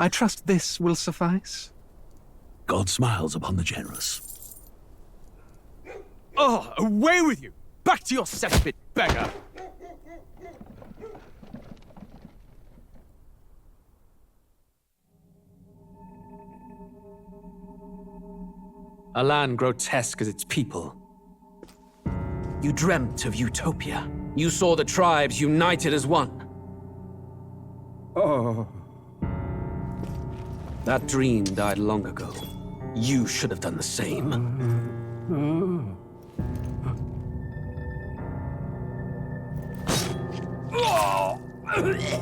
I trust this will suffice. God smiles upon the generous. Oh, away with you! Back to your cesspit, beggar! A land grotesque as its people. You dreamt of utopia. You saw the tribes united as one. Oh. That dream died long ago. You should have done the same.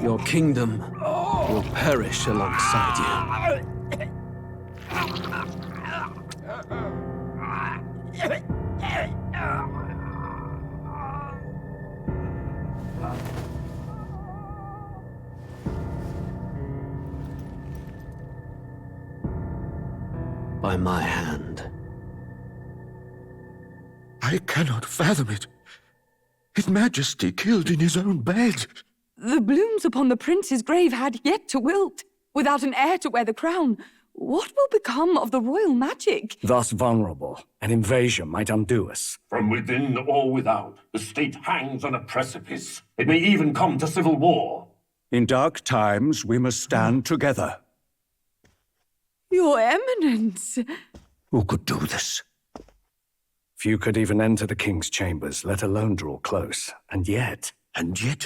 Your kingdom will perish alongside you. By my hand. I cannot fathom it. His Majesty killed in his own bed. The blooms upon the prince's grave had yet to wilt. Without an heir to wear the crown, what will become of the royal magic? Thus vulnerable, an invasion might undo us. From within or without, the state hangs on a precipice. It may even come to civil war. In dark times, we must stand together. Your Eminence! Who could do this? Few could even enter the king's chambers, let alone draw close. And yet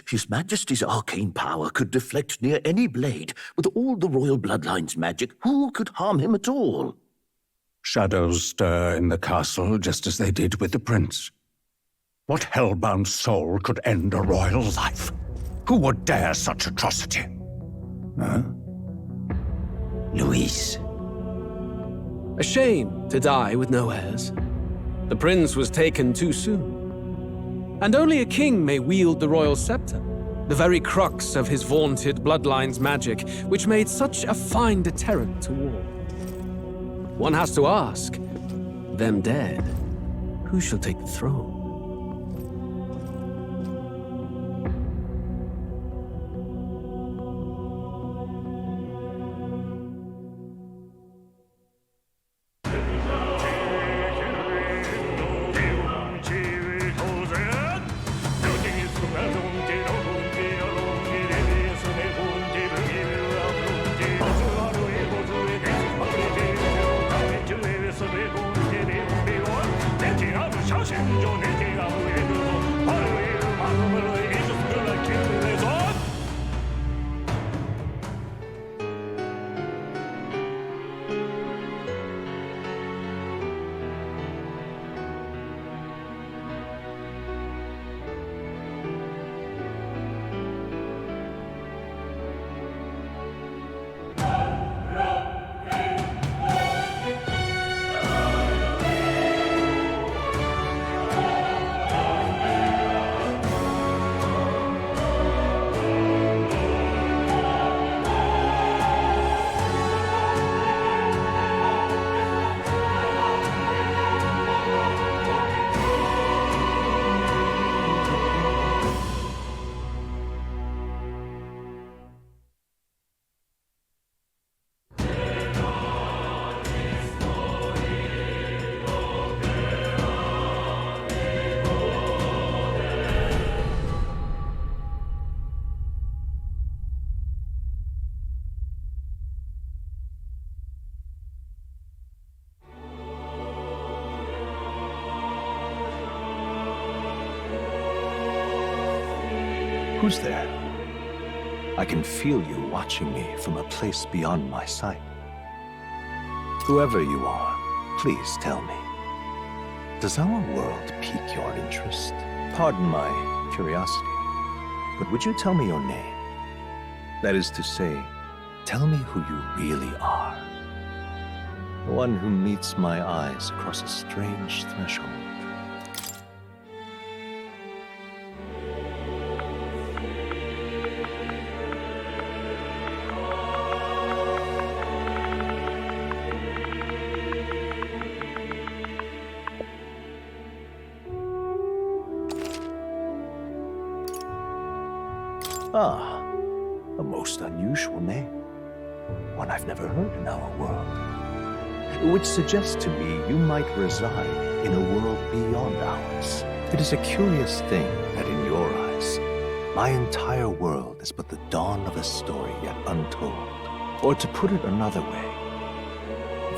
His Majesty's arcane power could deflect near any blade. With all the royal bloodline's magic, who could harm him at all? shadows stir in the castle just as they did with the prince. What hellbound soul could end a royal life? Who would dare such atrocity? Huh? Louise. A shame to die with no heirs. The prince was taken too soon. And only a king may wield the royal scepter, the very crux of his vaunted bloodline's magic, which made such a fine deterrent to war. One has to ask, them dead, who shall take the throne? Who's there? I can feel you watching me from a place beyond my sight. Whoever you are, please tell me. Does our world pique your interest? Pardon my curiosity, but would you tell me your name? That is to say, tell me who you really are. The one who meets my eyes across a strange threshold. Ah, a most unusual name. one I've never heard in our world, which suggests to me you might reside in a world beyond ours. It is a curious thing that in your eyes, my entire world is but the dawn of a story yet untold. Or to put it another way,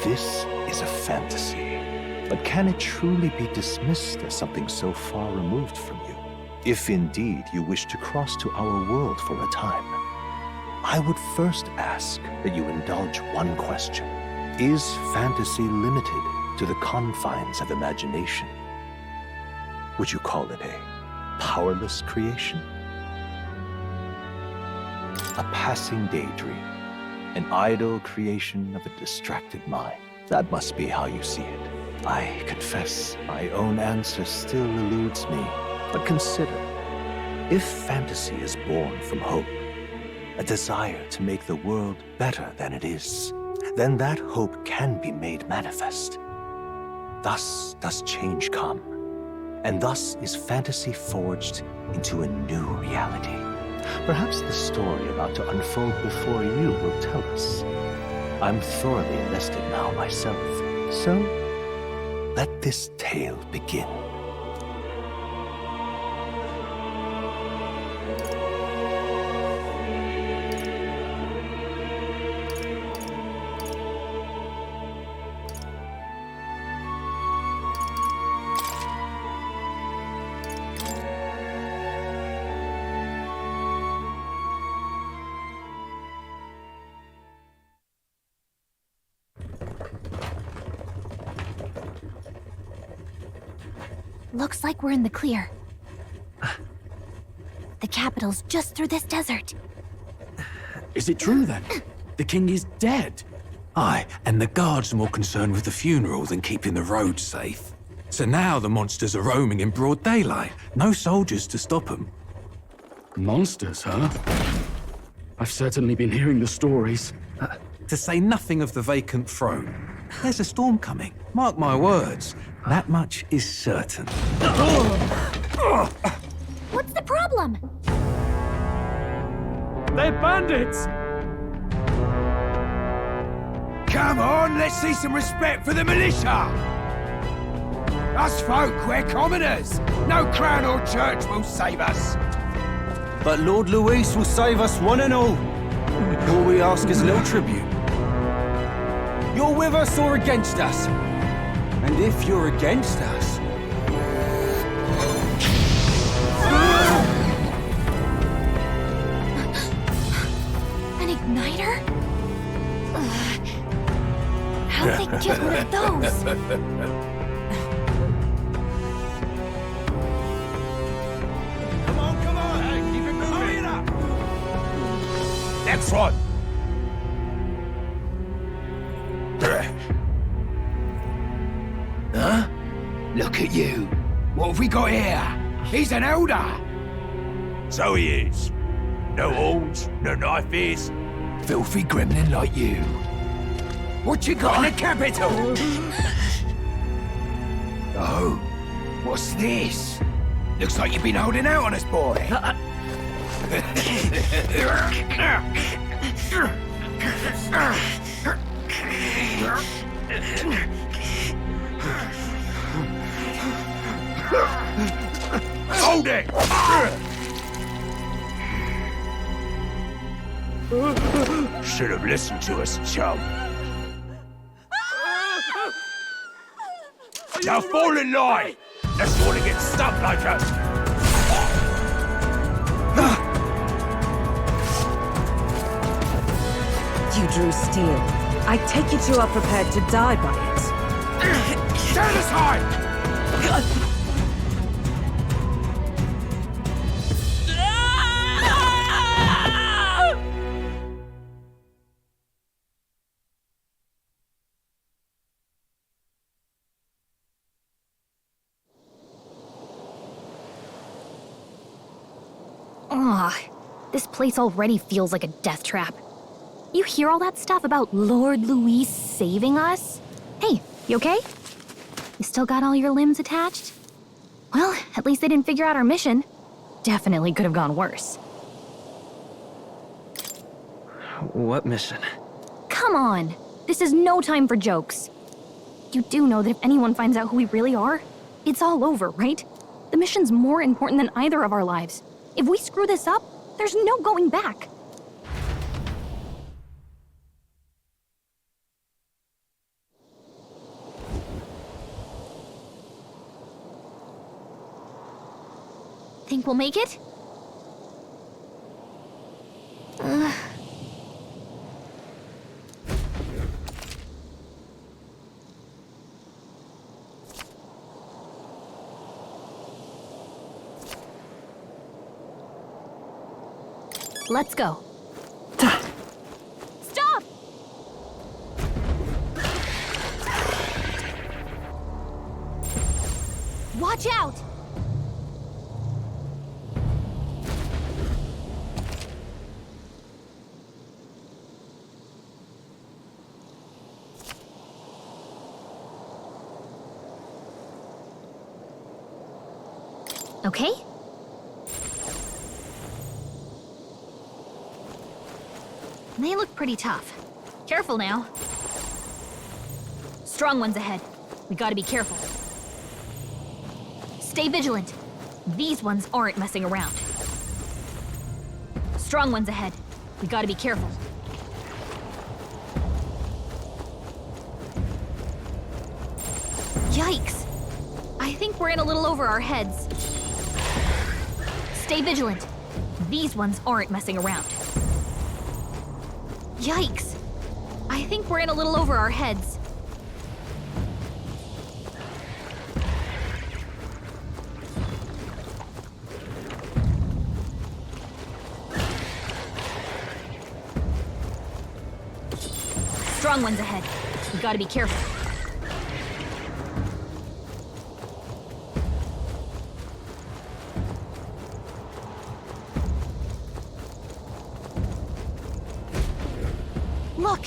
this is a fantasy. But can it truly be dismissed as something so far removed from you? If indeed you wish to cross to our world for a time, I would first ask that you indulge one question. Is fantasy limited to the confines of imagination? Would you call it a powerless creation? A passing daydream? An idle creation of a distracted mind? That must be how you see it. I confess my own answer still eludes me. But consider, if fantasy is born from hope, a desire to make the world better than it is, then that hope can be made manifest. Thus does change come, and thus is fantasy forged into a new reality. Perhaps the story about to unfold before you will tell us. I'm thoroughly invested now myself, so let this tale begin. Looks like we're in the clear. The capital's just through this desert. Is it true then? The king is dead? Aye, and the guards are more concerned with the funeral than keeping the roads safe. So now the monsters are roaming in broad daylight. No soldiers to stop them. Monsters, huh? I've certainly been hearing the stories. To say nothing of the vacant throne. There's a storm coming, mark my words. That much is certain. What's the problem? They're bandits! Come on, let's see some respect for the militia! Us folk, we're commoners. No crown or church will save us. But Lord Luis will save us one and all. All we ask is a little tribute. You're with us or against us? And if you're against us... An igniter? How'd they get one of those? Come on, hey, keep it moving. Hurry it up! Next one! Huh? Look at you. What have we got here? He's an elder. So he is. No horns, no knife is. Filthy gremlin like you. What you got in the capital? Oh, what's this? Looks like you've been holding out on us, boy. Hold it! Should have listened to us, chum. Now fall in line! Unless you want to get stuck like us! You drew steel. I take it you are prepared to die by it. Stand aside! This place already feels like a death trap. You hear all that stuff about Lord Luis saving us? Hey, you okay? You still got all your limbs attached? Well, at least they didn't figure out our mission. Definitely could have gone worse. What mission? Come on. This is no time for jokes. You do know that if anyone finds out who we really are, it's all over, right? The mission's more important than either of our lives. If we screw this up, there's no going back. Think we'll make it? Let's go. Stop! Watch out! Okay? They look pretty tough. Careful now. Strong ones ahead. We gotta be careful. Stay vigilant. These ones aren't messing around. Strong ones ahead. We gotta be careful. Yikes! I think we're in a little over our heads. Stay vigilant. These ones aren't messing around. Yikes! I think we're in a little over our heads. Strong ones ahead. We gotta be careful. Look!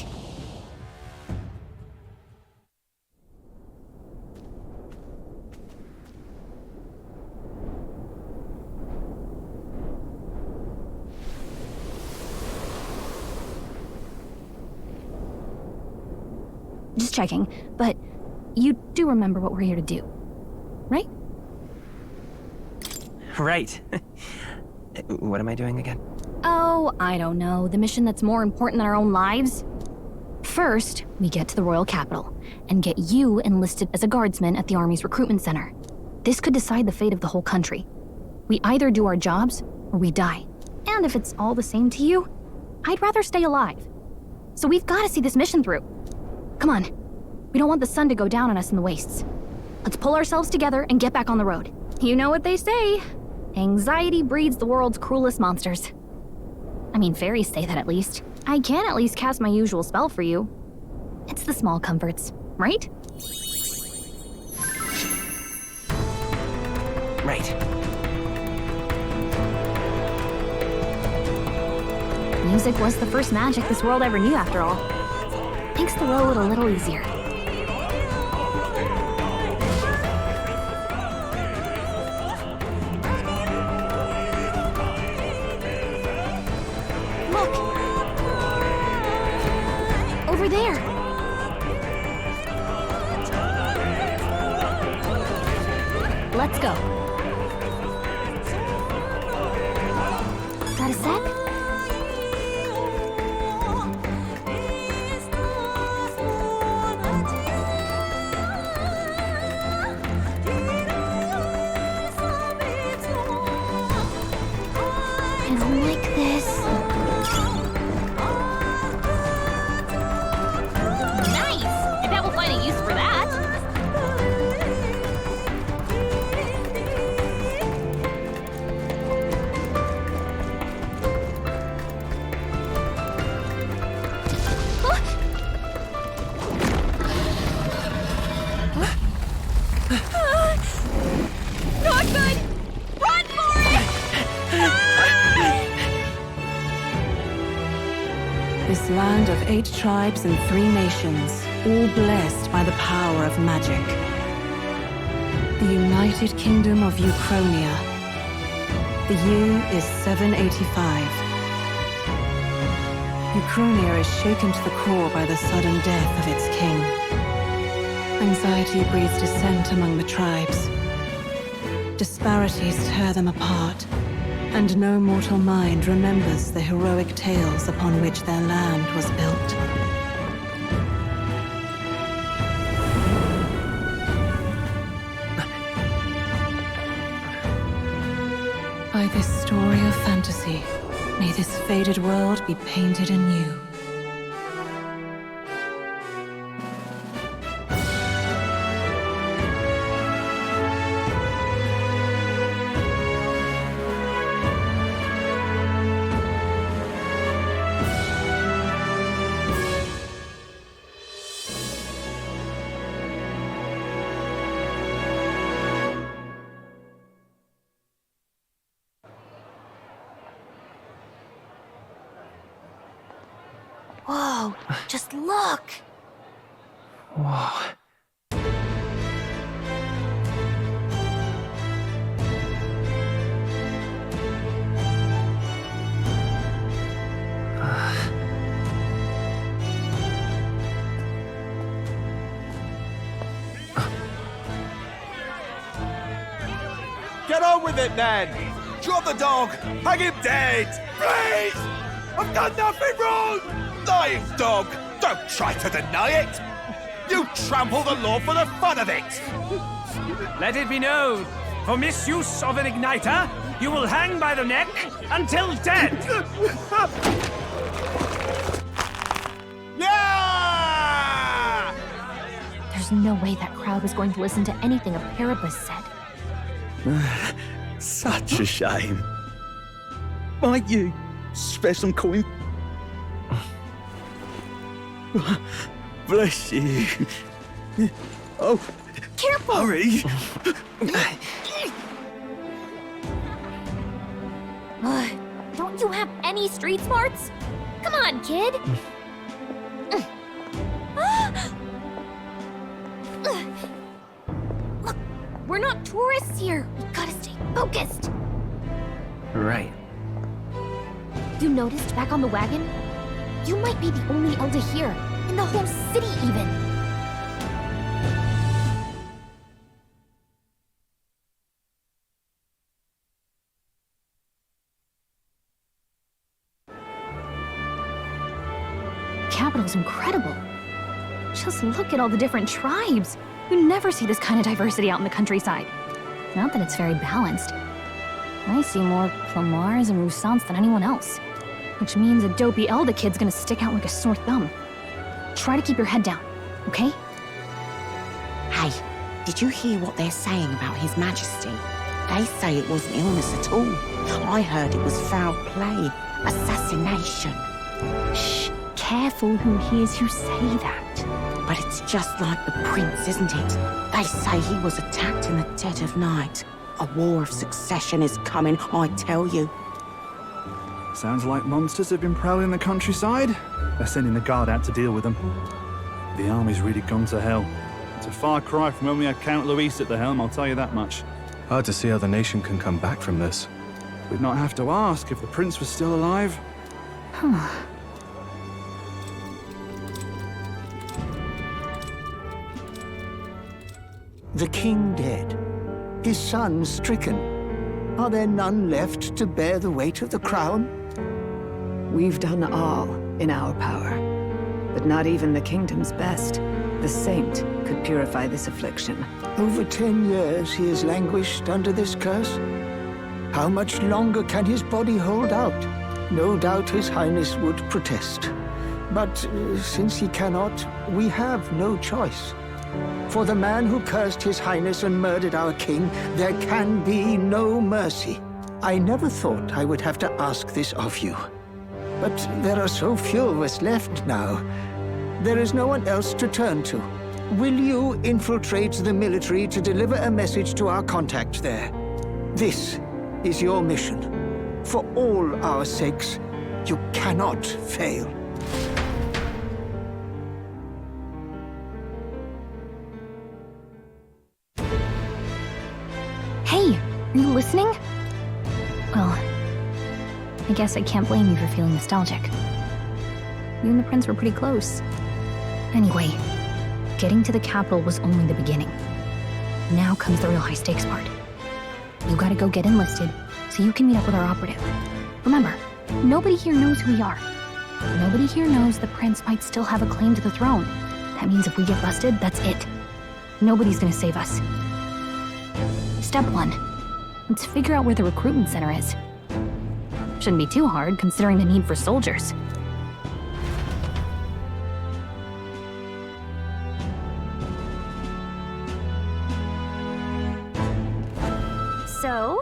Just checking, but you do remember what we're here to do, right? Right. What am I doing again? Oh, I don't know. The mission that's more important than our own lives? First, we get to the royal capital and get you enlisted as a guardsman at the army's recruitment center. This could decide the fate of the whole country. We either do our jobs or we die. And if it's all the same to you, I'd rather stay alive. So we've got to see this mission through. Come on. We don't want the sun to go down on us in the wastes. Let's pull ourselves together and get back on the road. You know what they say. Anxiety breeds the world's cruelest monsters. I mean, fairies say that at least. I can at least cast my usual spell for you. It's the small comforts, right? Right. Music was the first magic this world ever knew, after all. Makes the road a little easier. Look! Over there! Let's go. Got a sec? This land of 8 tribes and 3 nations, all blessed by the power of magic. The United Kingdom of Uchronia. The year is 785. Ukrainia is shaken to the core by the sudden death of its king. Anxiety breeds dissent among the tribes. Disparities tear them apart, and no mortal mind remembers the heroic tales upon which their land was built. By this story of fantasy, may this faded world be painted anew. Whoa, just look! Whoa. Get on with it, then! Drop the dog! Hang him dead! Please! I've done nothing wrong! Lying dog! Don't try to deny it! You trample the law for the fun of it! Let it be known, for misuse of an igniter, you will hang by the neck until dead! Yeah! There's no way that crowd was going to listen to anything a Paribus said. Such a shame. Might you spare some coin? Bless you. Oh, careful! Hurry! Don't you have any street smarts? Come on, kid! Look, we're not tourists here. We gotta stay focused. Right. You noticed back on the wagon? You might be the only elder here, in the whole city even. Capital's incredible. Just look at all the different tribes. You never see this kind of diversity out in the countryside. Not that it's very balanced. I see more Clamars and Roussants than anyone else. Which means a dopey Elder kid's gonna stick out like a sore thumb. Try to keep your head down, okay? Hey, did you hear what they're saying about His Majesty? They say it wasn't illness at all. I heard it was foul play, assassination. Shh, careful who hears you say that. But it's just like the prince, isn't it? They say he was attacked in the dead of night. A war of succession is coming, I tell you. Sounds like monsters have been prowling the countryside. They're sending the guard out to deal with them. The army's really gone to hell. It's a far cry from when we had Count Luis at the helm, I'll tell you that much. Hard to see how the nation can come back from this. We'd not have to ask if the prince was still alive. The king dead, his son stricken. Are there none left to bear the weight of the crown? We've done all in our power, but not even the kingdom's best. The saint could purify this affliction. Over 10 years he has languished under this curse. How much longer can his body hold out? No doubt his highness would protest. But since he cannot, we have no choice. For the man who cursed his highness and murdered our king, there can be no mercy. I never thought I would have to ask this of you. But there are so few of us left now. There is no one else to turn to. Will you infiltrate the military to deliver a message to our contact there? This is your mission. For all our sakes, you cannot fail. Hey, are you listening? Well, I guess I can't blame you for feeling nostalgic. You and the prince were pretty close. Anyway, getting to the capital was only the beginning. Now comes the real high-stakes part. You gotta go get enlisted so you can meet up with our operative. Remember, nobody here knows who we are. Nobody here knows the prince might still have a claim to the throne. That means if we get busted, that's it. Nobody's gonna save us. Step 1. Let's figure out where the recruitment center is. Shouldn't be too hard, considering the need for soldiers. So?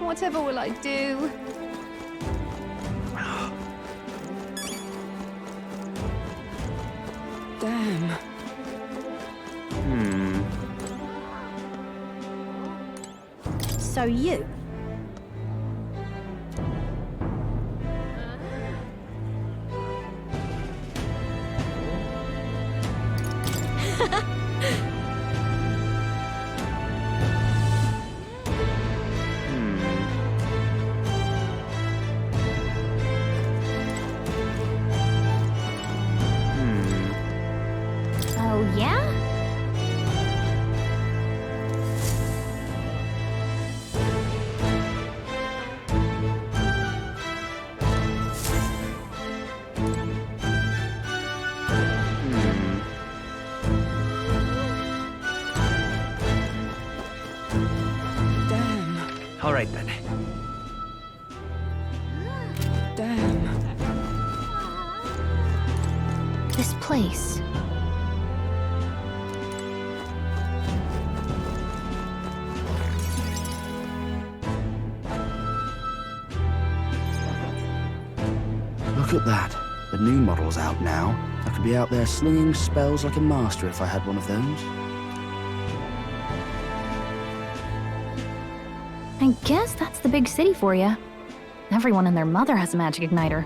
Whatever will I do? Damn. So you? Oh, yeah? All right then. Damn. This place. Look at that. The new model's out now. I could be out there slinging spells like a master if I had one of those. I guess that's the big city for you. Everyone and their mother has a magic igniter.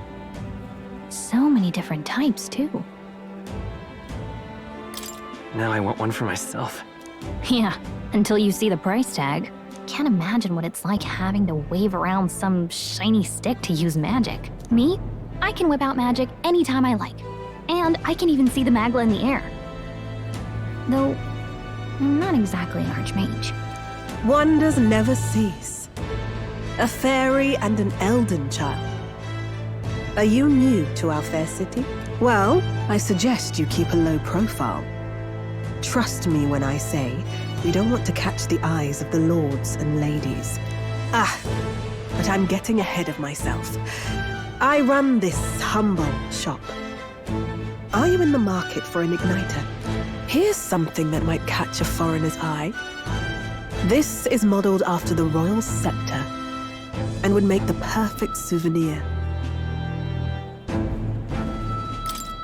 So many different types, too. Now I want one for myself. Yeah, until you see the price tag. Can't imagine what it's like having to wave around some shiny stick to use magic. Me? I can whip out magic anytime I like. And I can even see the Magla in the air. Though, I'm not exactly an archmage. Wonders never cease. A fairy and an elden child. Are you new to our fair city? Well, I suggest you keep a low profile. Trust me when I say we don't want to catch the eyes of the lords and ladies. But I'm getting ahead of myself. I run this humble shop. Are you in the market for an igniter? Here's something that might catch a foreigner's eye. This is modeled after the royal scepter and would make the perfect souvenir.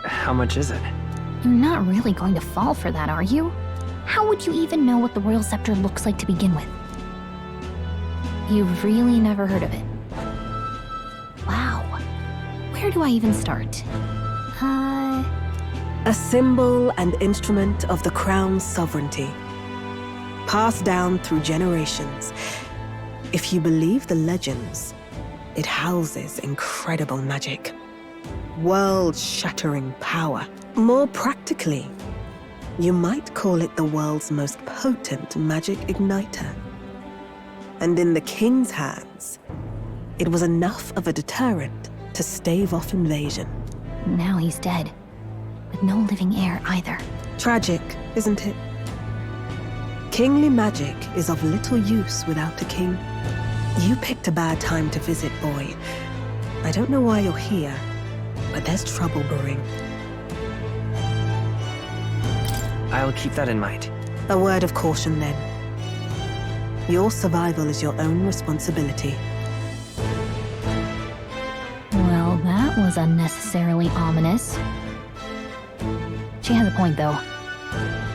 How much is it? You're not really going to fall for that, are you? How would you even know what the royal scepter looks like to begin with? You've really never heard of it. Wow. Where do I even start? A symbol and instrument of the crown's sovereignty. Passed down through generations. If you believe the legends, it houses incredible magic. World-shattering power. More practically, you might call it the world's most potent magic igniter. And in the king's hands, it was enough of a deterrent to stave off invasion. Now he's dead, with no living heir either. Tragic, isn't it? Kingly magic is of little use without a king. You picked a bad time to visit, boy. I don't know why you're here, but there's trouble brewing. I'll keep that in mind. A word of caution, then. Your survival is your own responsibility. Well, that was unnecessarily ominous. She has a point, though.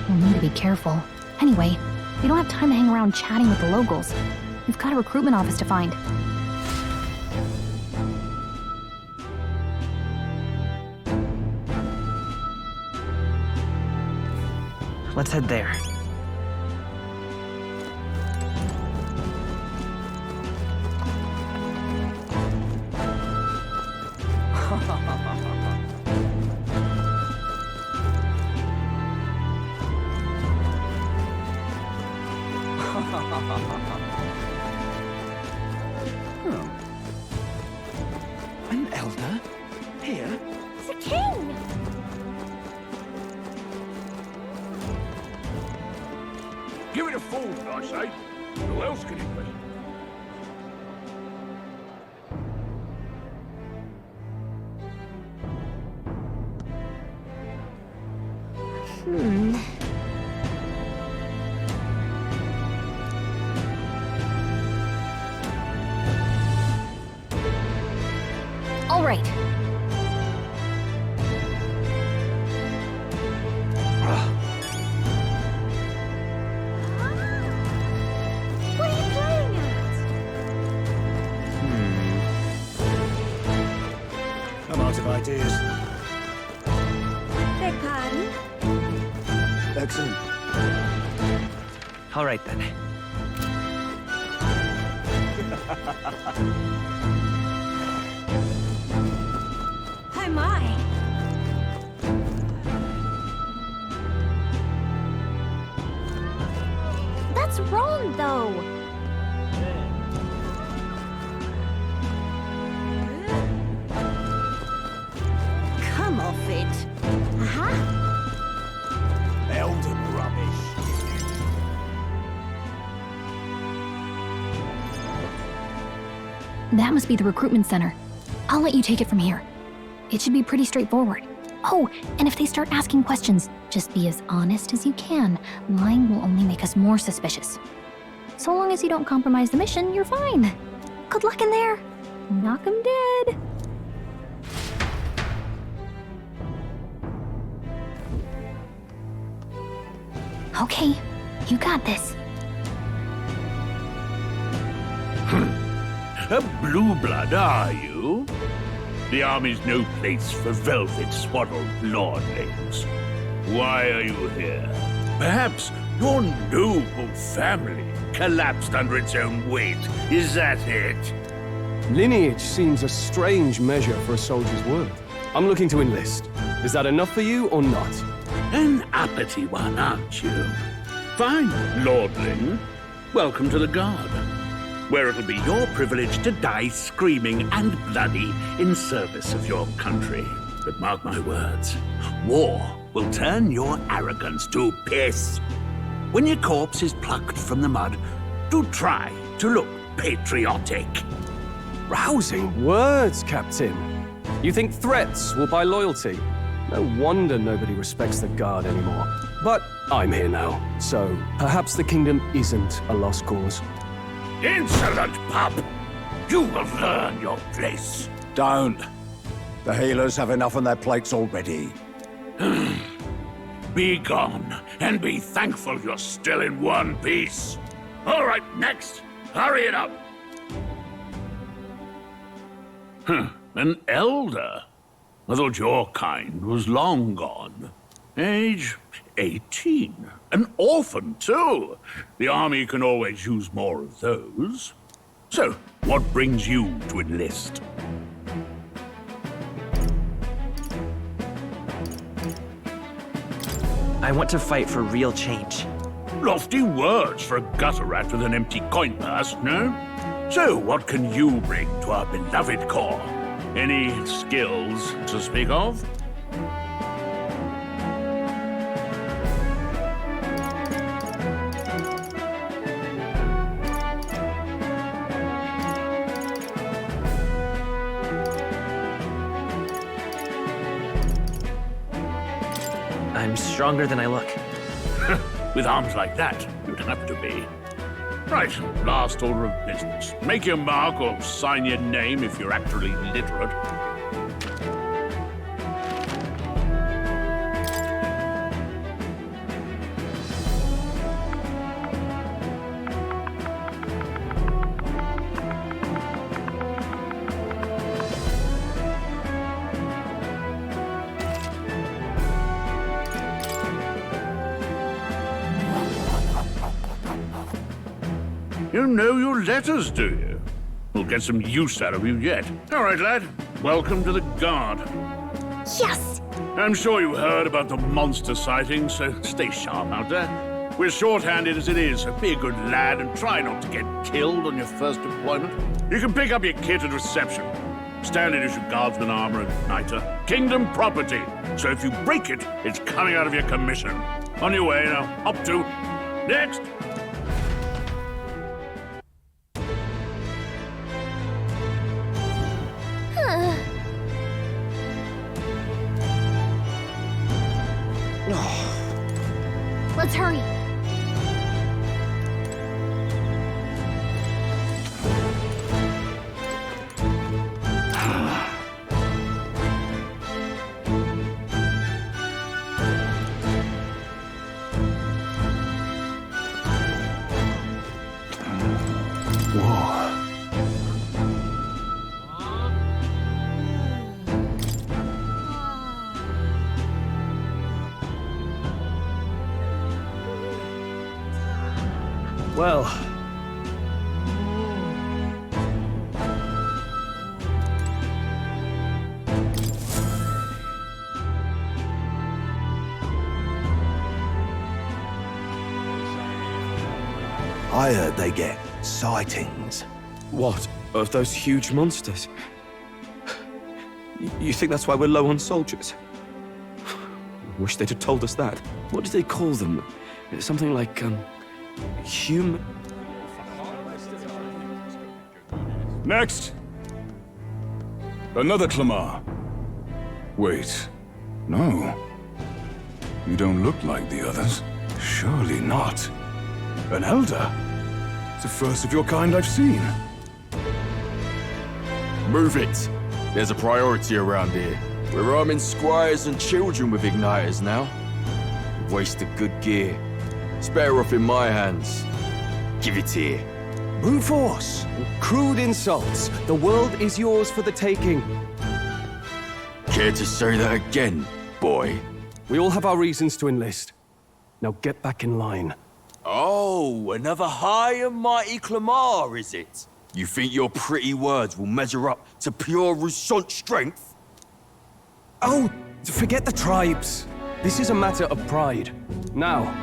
We'll need to be careful. Anyway, we don't have time to hang around chatting with the locals. We've got a recruitment office to find. let's head there. An elder? Here? The king! Give it a fool, I say. Who else can it be? All right. What are you playing at? I'm out of ideas. Beg pardon? Excellent. All right then. Oh my! That's wrong, though. Come off it. Elden rubbish. That must be the recruitment center. I'll let you take it from here. It should be pretty straightforward. Oh, and if they start asking questions, just be as honest as you can. Lying will only make us more suspicious. So long as you don't compromise the mission, you're fine. Good luck in there. Knock 'em dead. Okay, you got this. A blue blood, are you? The army's no place for velvet-swaddled lordlings. Why are you here? Perhaps your noble family collapsed under its own weight. Is that it? Lineage seems a strange measure for a soldier's word. I'm looking to enlist. Is that enough for you or not? An uppity one, aren't you? Fine, lordling. Welcome to the Guard, where it'll be your privilege to die screaming and bloody in service of your country. But mark my words, war will turn your arrogance to piss. When your corpse is plucked from the mud, do try to look patriotic. Rousing words, Captain. You think threats will buy loyalty? No wonder nobody respects the Guard anymore. But I'm here now, so perhaps the kingdom isn't a lost cause. Insolent pup! You will learn your place. Don't. The healers have enough on their plates already. Be gone, and be thankful you're still in one piece. All right, next. Hurry it up. An elder? I thought your kind was long gone. Age 18. An orphan, too. The army can always use more of those. So, what brings you to enlist? I want to fight for real change. Lofty words for a gutter rat with an empty coin purse, no? So, what can you bring to our beloved corps? Any skills to speak of? I'm stronger than I look. With arms like that, you'd have to be. Right, last order of business. Make your mark or sign your name if you're actually literate. You know your letters, do you? We'll get some use out of you yet. All right, lad. Welcome to the Guard. Yes! I'm sure you heard about the monster sightings, so stay sharp out there. We're short-handed as it is, so be a good lad and try not to get killed on your first deployment. You can pick up your kit at reception. Standard issue guardsman armor and igniter. Kingdom property. So if you break it, it's coming out of your commission. On your way now. Up to. Next! Let's hurry. Well, I heard they get sightings. what? Of those huge monsters? You think that's why we're low on soldiers? Wish they'd have told us that. What do they call them? Something like, human... Next! Another Clamar. Wait. No. You don't look like the others. Surely not. An elder? It's the first of your kind I've seen. Move it. There's a priority around here. We're arming squires and children with igniters now. Waste of good gear. It's better off in my hands. Give it here. Brute force! Crude insults! The world is yours for the taking. Care to say that again, boy? We all have our reasons to enlist. Now get back in line. Oh, another high and mighty Clamar, is it? You think your pretty words will measure up to pure Roussant strength? Oh, forget the tribes. This is a matter of pride. Now,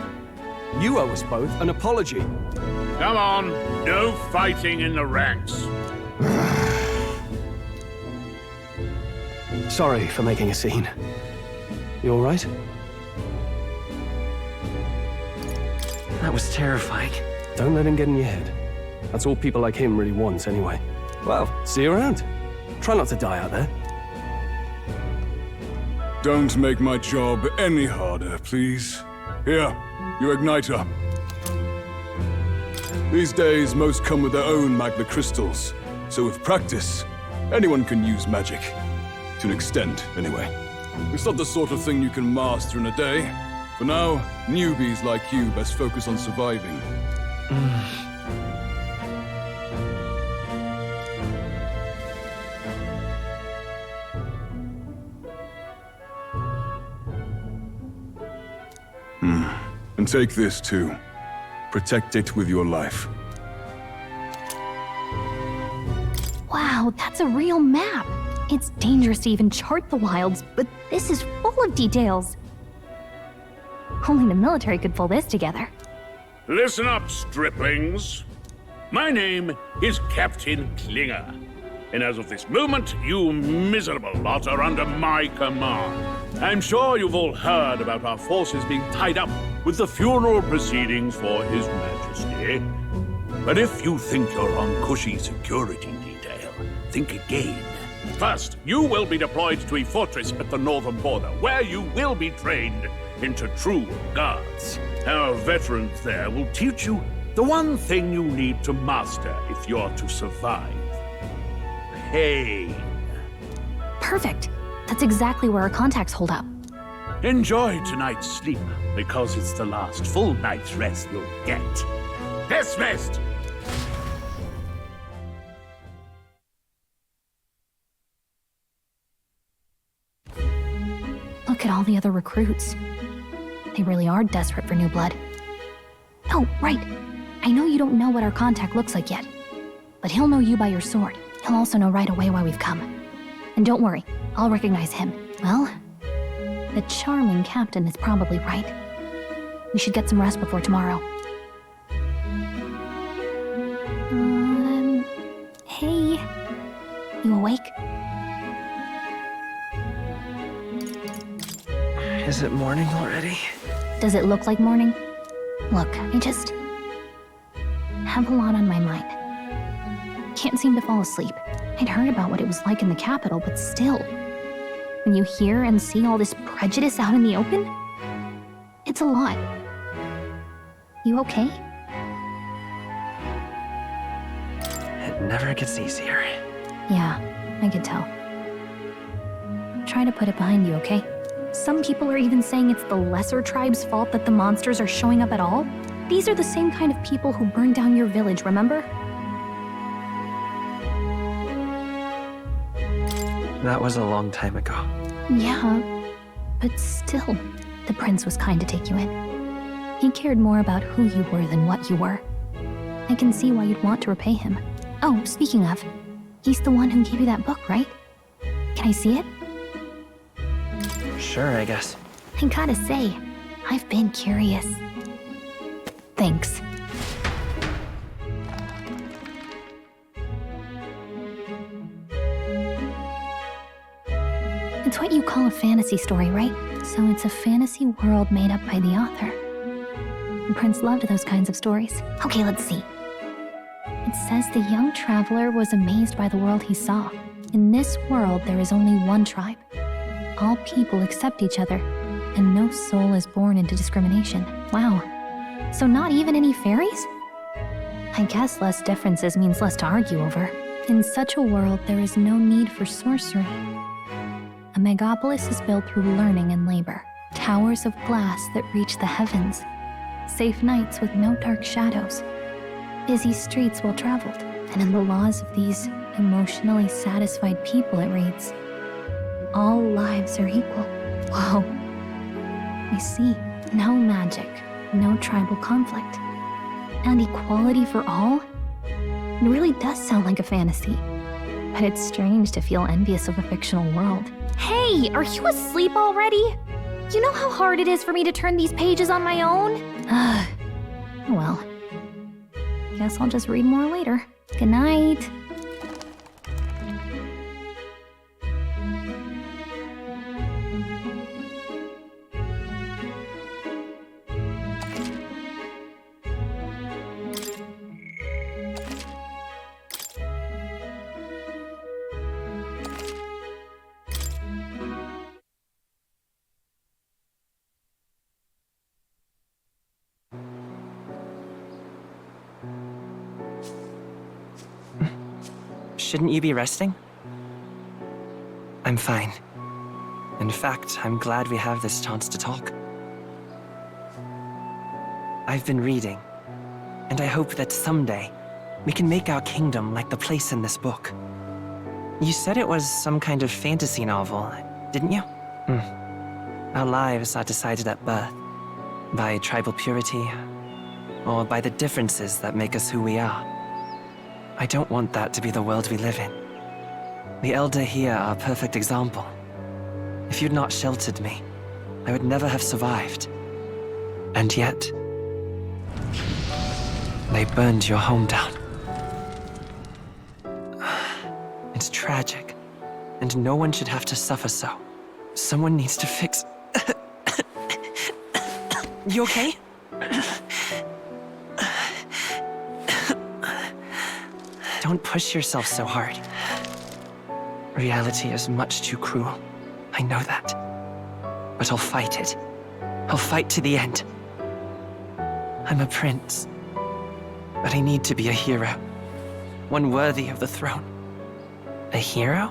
you owe us both an apology. Come on, no fighting in the ranks. Sorry for making a scene. You all right? That was terrifying. Don't let him get in your head. That's all people like him really want, anyway. Well, see you around. Try not to die out there. Don't make my job any harder, please. Here, your igniter. These days, most come with their own magna crystals. So with practice, anyone can use magic. To an extent, anyway. It's not the sort of thing you can master in a day. For now, newbies like you best focus on surviving. And take this too. Protect it with your life. Wow, that's a real map. It's dangerous to even chart the wilds, but this is full of details. Only the military could pull this together. Listen up, striplings. My name is Captain Klinger, and as of this moment, you miserable lot are under my command. I'm sure you've all heard about our forces being tied up with the funeral proceedings for His Majesty. But if you think you're on cushy security detail, think again. First, you will be deployed to a fortress at the northern border, where you will be trained into true guards. Our veterans there will teach you the one thing you need to master if you're to survive. Pain. Perfect. That's exactly where our contacts hold up. Enjoy tonight's sleep, because it's the last full night's rest you'll get. Dismissed! Look at all the other recruits. They really are desperate for new blood. Oh, right. I know you don't know what our contact looks like yet, but he'll know you by your sword. He'll also know right away why we've come. And don't worry, I'll recognize him. Well, the charming captain is probably right. We should get some rest before tomorrow. Hey. You awake? Is it morning already? Does it look like morning? Look, I just have a lot on my mind. Can't seem to fall asleep. I'd heard about what it was like in the capital, but still. When you hear and see all this prejudice out in the open, it's a lot. You okay? It never gets easier. Yeah, I could tell. Try to put it behind you, okay? Some people are even saying it's the lesser tribe's fault that the monsters are showing up at all. These are the same kind of people who burned down your village, remember? That was a long time ago. Yeah, but still, the prince was kind to take you in. He cared more about who you were than what you were. I can see why you'd want to repay him. Oh, speaking of, he's the one who gave you that book, right? Can I see it? Sure, I guess. I gotta say, I've been curious. Thanks. It's what you call a fantasy story, right? So it's a fantasy world made up by the author. The prince loved those kinds of stories. Okay, let's see. It says the young traveler was amazed by the world he saw. In this world, there is only one tribe. All people accept each other, and no soul is born into discrimination. Wow. So not even any fairies? I guess less differences means less to argue over. In such a world, there is no need for sorcery. A megapolis is built through learning and labor. Towers of glass that reach the heavens. Safe nights with no dark shadows. Busy streets well traveled. And in the laws of these emotionally satisfied people, it reads, all lives are equal. Whoa. I see. No magic, no tribal conflict. And equality for all? It really does sound like a fantasy. But it's strange to feel envious of a fictional world. Hey, are you asleep already? You know how hard it is for me to turn these pages on my own? Well, guess I'll just read more later. Good night. Shouldn't you be resting? I'm fine. In fact, I'm glad we have this chance to talk. I've been reading, and I hope that someday we can make our kingdom like the place in this book. You said it was some kind of fantasy novel, didn't you? Our lives are decided at birth, by tribal purity, or by the differences that make us who we are. I don't want that to be the world we live in. The Elder here are a perfect example. If you'd not sheltered me, I would never have survived. And yet, they burned your home down. It's tragic, and no one should have to suffer so. Someone needs to fix... You okay? Don't push yourself so hard. Reality is much too cruel. I know that. But I'll fight it. I'll fight to the end. I'm a prince. But I need to be a hero. One worthy of the throne. A hero?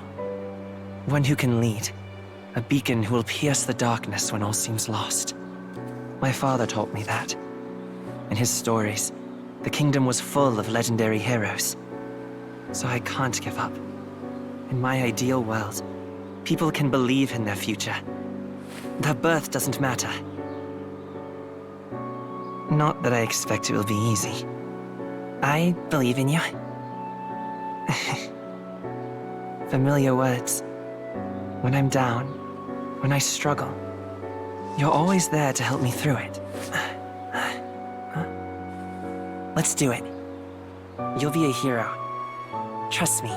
One who can lead. A beacon who will pierce the darkness when all seems lost. My father taught me that. In his stories, the kingdom was full of legendary heroes. So I can't give up. In my ideal world, people can believe in their future. Their birth doesn't matter. Not that I expect it will be easy. I believe in you. Familiar words. When I'm down, when I struggle, you're always there to help me through it. Let's do it. You'll be a hero. Trust me.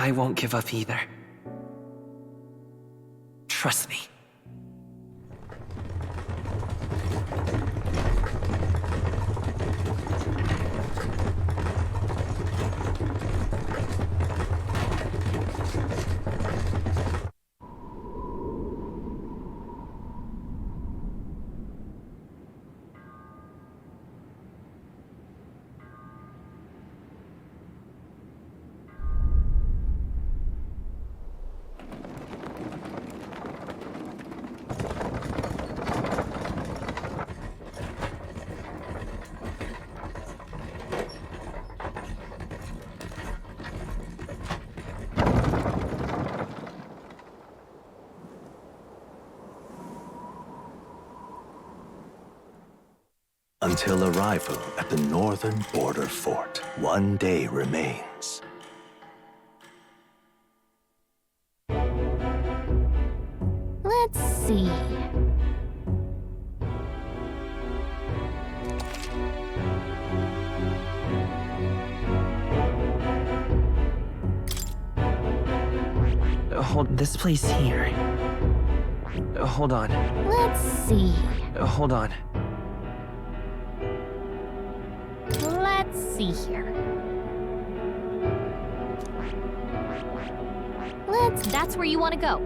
I won't give up either. Trust me. Until arrival at the northern border fort, one day remains. Let's see. Hold this place here. Hold on. Let's see. Hold on. Let's see here. That's where you want to go.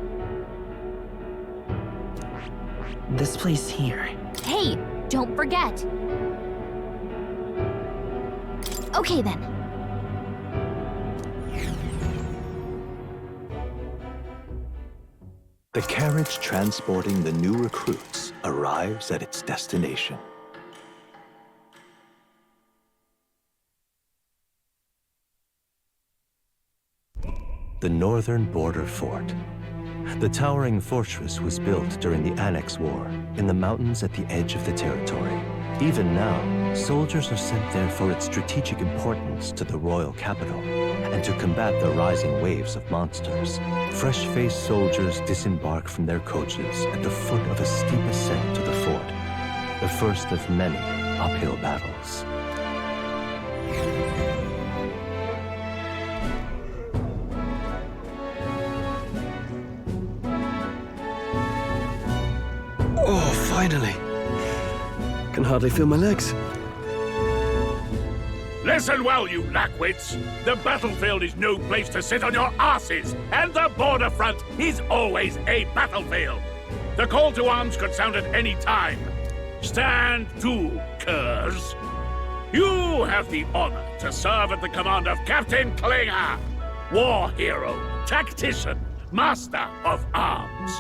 This place here. Hey, don't forget. Okay then. The carriage transporting the new recruits arrives at its destination. The northern border fort. The towering fortress was built during the Annex War in the mountains at the edge of the territory. Even now, soldiers are sent there for its strategic importance to the royal capital and to combat the rising waves of monsters. Fresh-faced soldiers disembark from their coaches at the foot of a steep ascent to the fort, the first of many uphill battles. Oh, finally. Can hardly feel my legs. Listen well, you lackwits. The battlefield is no place to sit on your asses, and the border front is always a battlefield. The call to arms could sound at any time. Stand to, curs. You have the honor to serve at the command of Captain Klinger, war hero, tactician, master of arms.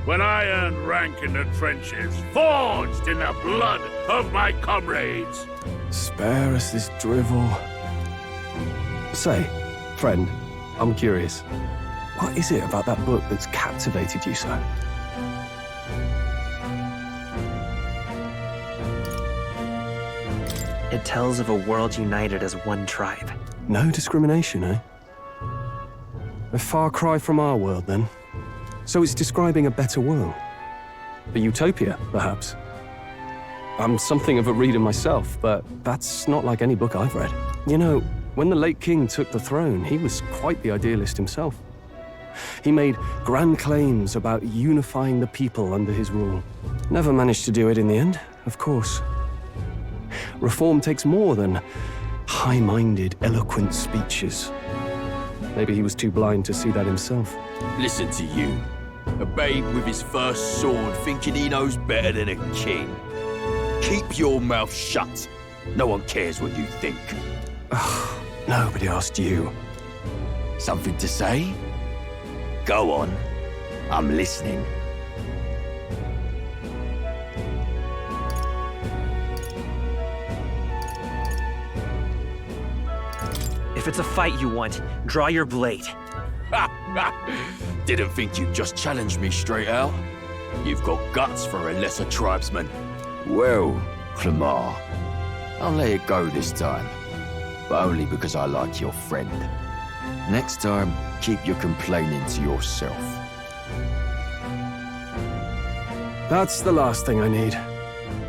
When I earned rank in the trenches, forged in the blood of my comrades. Spare us this drivel. Say, friend, I'm curious. What is it about that book that's captivated you so? It tells of a world united as one tribe. No discrimination, eh? A far cry from our world, then. So it's describing a better world. A utopia, perhaps. I'm something of a reader myself, but that's not like any book I've read. You know, when the late king took the throne, he was quite the idealist himself. He made grand claims about unifying the people under his rule. Never managed to do it in the end, of course. Reform takes more than high-minded, eloquent speeches. Maybe he was too blind to see that himself. Listen to you. A babe with his first sword thinking he knows better than a king. Keep your mouth shut. No one cares what you think. Nobody asked you. Something to say? Go on. I'm listening. If it's a fight you want, draw your blade. Didn't think you'd just challenge me straight out. You've got guts for a lesser tribesman. Well, Clemar, I'll let it go this time. But only because I like your friend. Next time, keep your complaining to yourself. That's the last thing I need.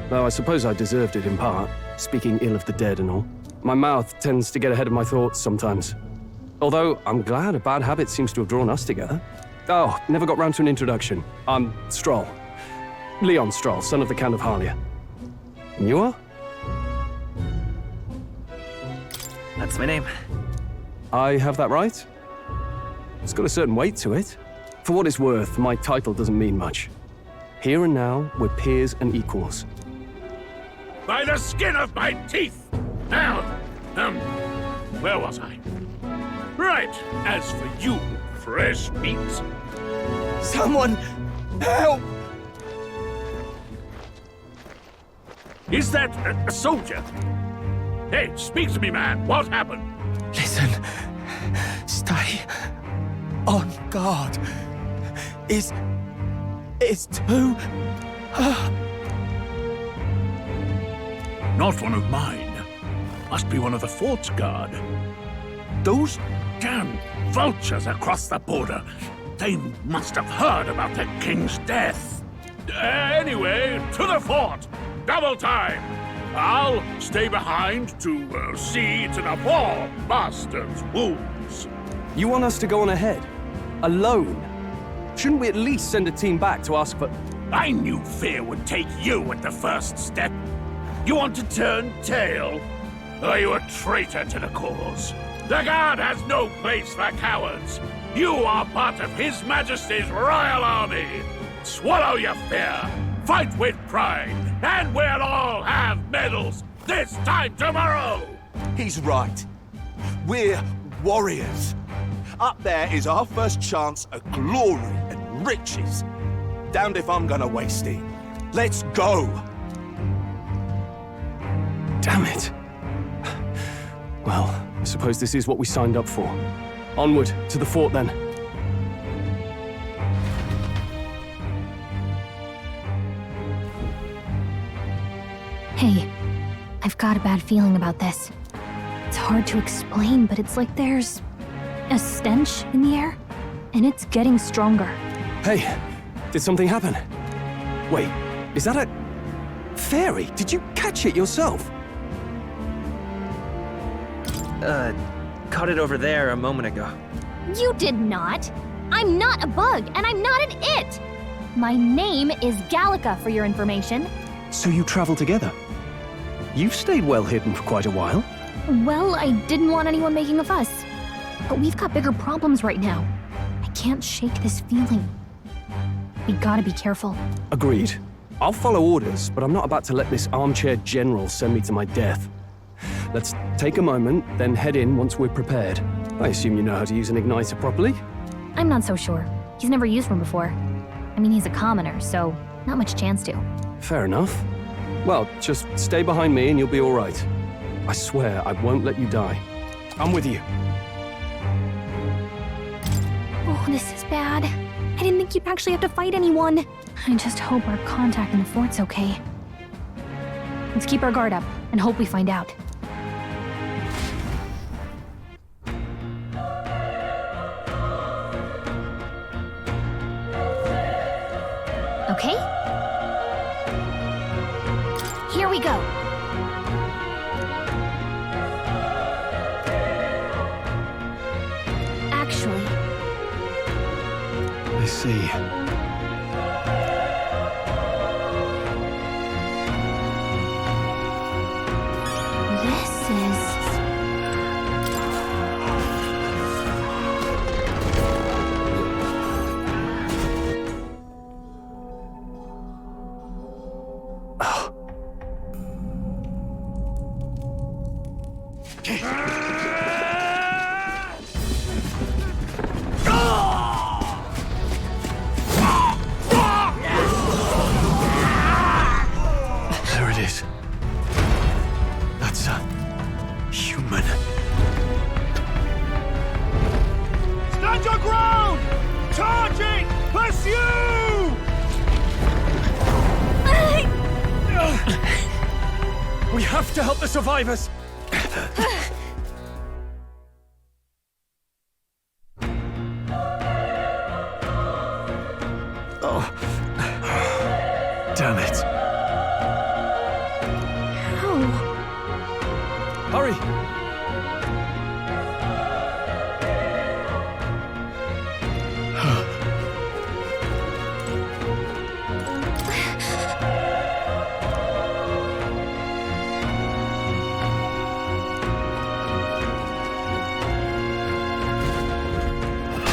Though I suppose I deserved it in part, speaking ill of the dead and all. My mouth tends to get ahead of my thoughts sometimes. Although, I'm glad a bad habit seems to have drawn us together. Oh, never got round to an introduction. I'm Stroll. Leon Stroll, son of the Count of Harlia. And you are? That's my name. I have that right? It's got a certain weight to it. For what it's worth, my title doesn't mean much. Here and now, we're peers and equals. By the skin of my teeth! Now, where was I? Right, as for you, fresh meat. Someone, help! Is that a soldier? Hey, speak to me, man. What happened? Listen, stay on guard. It's too... Not one of mine. Must be one of the fort's guard. Those damn vultures across the border. They must have heard about the king's death. Anyway, to the fort. Double time. I'll stay behind to see to the poor bastard's wounds. You want us to go on ahead? Alone? Shouldn't we at least send a team back to ask for... I knew fear would take you at the first step. You want to turn tail? Are you a traitor to the cause? The Guard has no place for cowards. You are part of His Majesty's Royal Army. Swallow your fear. Fight with pride. And we'll all have medals this time tomorrow. He's right. We're warriors. Up there is our first chance at glory and riches. Damned if I'm gonna waste it. Let's go! Damn it. Well, I suppose this is what we signed up for. Onward, to the fort then. Hey, I've got a bad feeling about this. It's hard to explain, but it's like there's a stench in the air, and it's getting stronger. Hey, did something happen? Wait, is that a... fairy? Did you catch it yourself? Caught it over there a moment ago. You did not. I'm not a bug, and I'm not an it. My name is Gallica, for your information. So you travel together? You've stayed well hidden for quite a while. Well, I didn't want anyone making a fuss. But we've got bigger problems right now. I can't shake this feeling. We gotta be careful. Agreed. I'll follow orders, but I'm not about to let this armchair general send me to my death. Let's take a moment, then head in once we're prepared. I assume you know how to use an igniter properly? I'm not so sure. He's never used one before. I mean, he's a commoner, so not much chance to. Fair enough. Well, just stay behind me and you'll be all right. I swear I won't let you die. I'm with you. Oh, this is bad. I didn't think you'd actually have to fight anyone. I just hope our contact in the fort's okay. Let's keep our guard up and hope we find out. Okay? Here we go. Actually... I see. This is... the ground! Charging! Pursue! We have to help the survivors! Oh. Damn it. How? Hurry!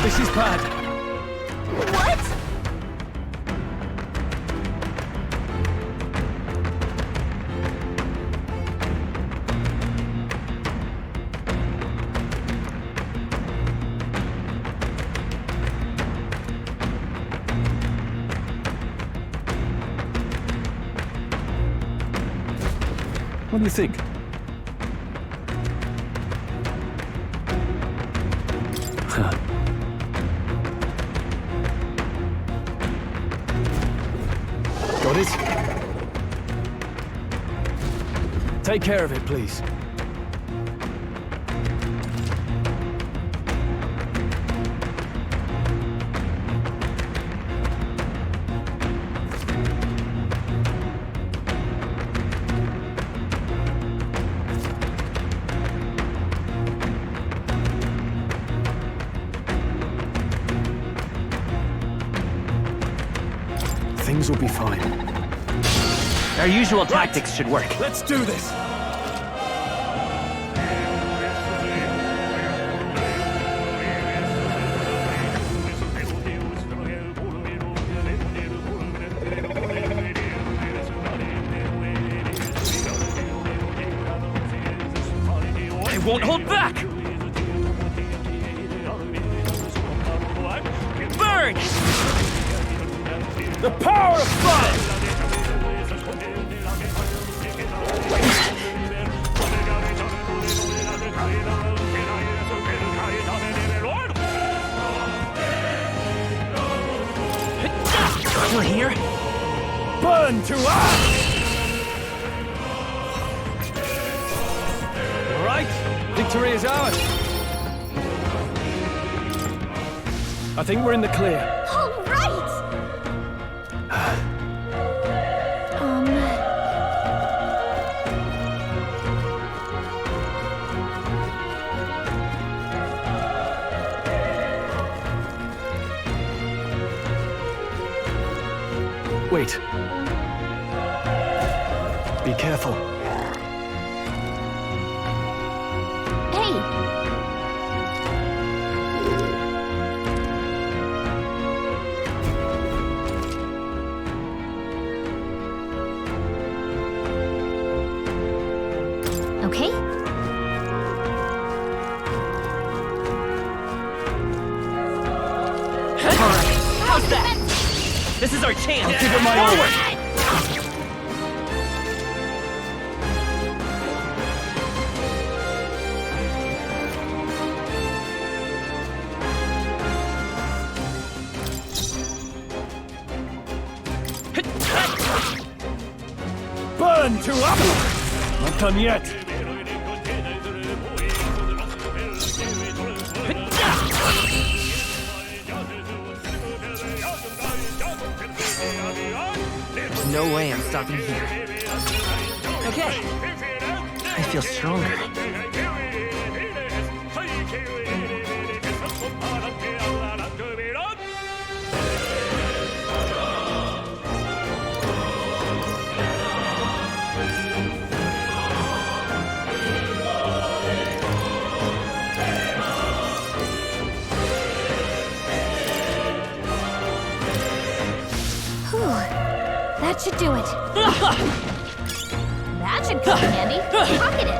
This is bad. What? What do you think? Got it? Take care of it, please. Things will be fine. Our usual tactics should work. Let's do this! I won't hold back! Burn! The power of fire! You're here? Burn to ash! All right, victory is ours. I think we're in the clear. All right! Wait. Be careful. Hey! Okay? How's that? This is our chance! I'll give it my all. Burn to up! Not done yet. There's no way I'm stopping here. Okay. I feel stronger. That should do it. That should come in handy. Pocket it.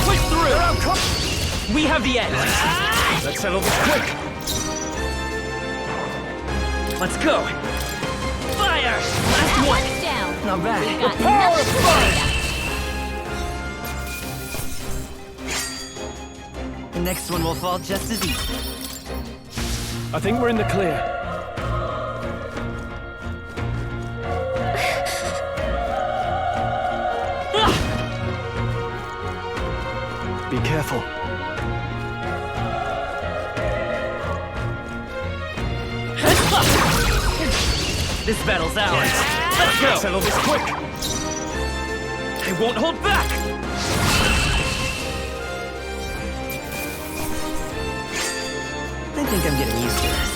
Push through! We have the edge! Let's settle this quick! Let's go! Fire! Last one! One's down. Not bad. We've got nothing to worry about. The next one will fall just as easy. I think we're in the clear. Be careful. This battle's ours. Let's go! Settle this quick! I won't hold back! I think I'm getting used to this.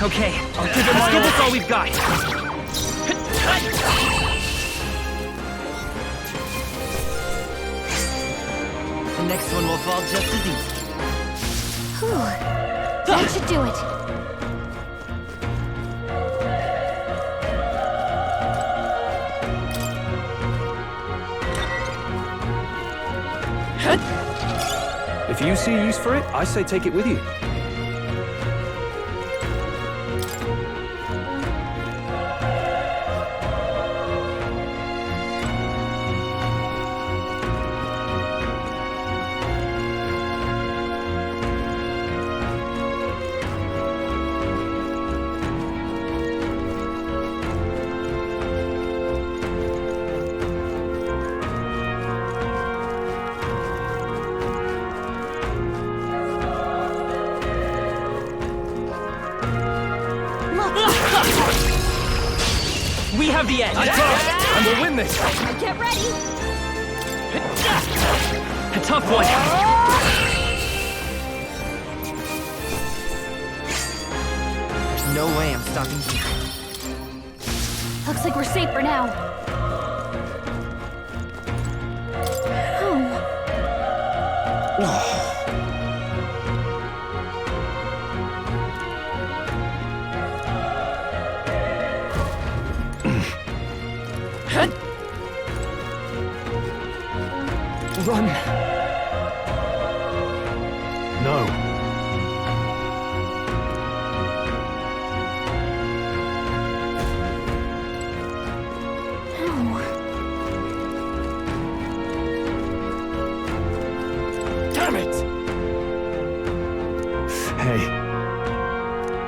Okay, I'll give it my all. Let's give this all we've got. The next one will fall just as easy. Whew. That should do it. If you see use for it, I say take it with you. We have the edge! And we'll win this! Get ready! A tough one! There's no way I'm stopping here. Looks like we're safe for now. Run!